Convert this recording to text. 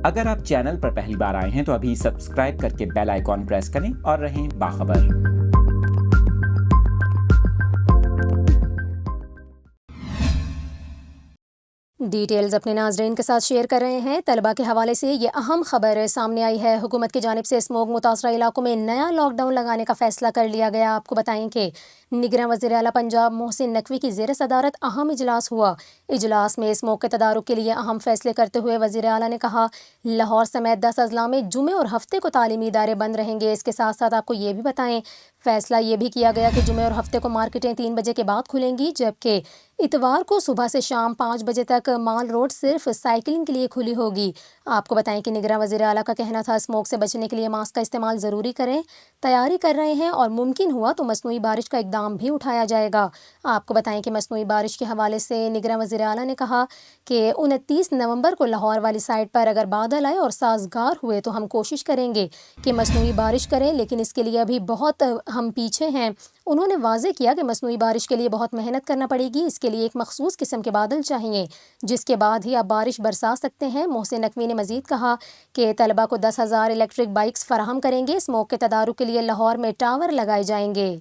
اگر آپ چینل پر پہلی بار آئے ہیں تو ابھی سبسکرائب کر کے بیل آئیکن پریس کریں اور رہیں باخبر۔ ڈیٹیلز اپنے ناظرین کے ساتھ شیئر کر رہے ہیں۔ طلبہ کے حوالے سے یہ اہم خبر سامنے آئی ہے۔ حکومت کی جانب سے اسموگ متاثرہ علاقوں میں نیا لاک ڈاؤن لگانے کا فیصلہ کر لیا گیا۔ آپ کو بتائیں کہ نگراں وزیر اعلیٰ پنجاب محسن نقوی کی زیر صدارت اہم اجلاس ہوا۔ اجلاس میں اسموگ کے تدارک کے لیے اہم فیصلے کرتے ہوئے وزیر اعلیٰ نے کہا، لاہور سمیت 10 اضلاع میں جمعے اور ہفتے کو تعلیمی ادارے بند رہیں گے۔ اس کے ساتھ ساتھ آپ کو یہ بھی بتائیں، فیصلہ یہ بھی کیا گیا کہ جمعے اور ہفتے کو مارکیٹیں 3 بجے کے بعد کھلیں گی، جبکہ اتوار کو صبح سے شام 5 بجے تک مال روڈ صرف سائیکلنگ کے لیے کھلی ہوگی۔ آپ کو بتائیں کہ نگراں وزیر اعلیٰ کا کہنا تھا اسموگ سے بچنے کے لیے ماسک کا استعمال ضروری کریں، تیاری کر رہے ہیں اور ممکن ہوا تو مصنوعی بارش کا اقدام بھی اٹھایا جائے گا۔ آپ کو بتائیں کہ مصنوعی بارش کے حوالے سے نگراں وزیر اعلیٰ نے کہا کہ 29 نومبر کو لاہور والی سائٹ پر اگر بادل آئے اور سازگار ہوئے تو ہم کوشش کریں گے کہ مصنوعی بارش کریں، لیکن اس کے لیے ابھی بہت ہم پیچھے ہیں۔ انہوں نے واضح کیا کہ مصنوعی بارش کے لیے بہت محنت کرنا پڑے گی، اس کے لیے ایک مخصوص قسم کے بادل چاہیے جس کے بعد ہی آپ بارش برسا سکتے ہیں۔ محسن نقوی نے مزید کہا کہ طلبہ کو 10,000 الیکٹرک بائکس فراہم کریں گے۔ اسموگ کے تدارک کے لیے لاہور میں ٹاور لگائے جائیں گے۔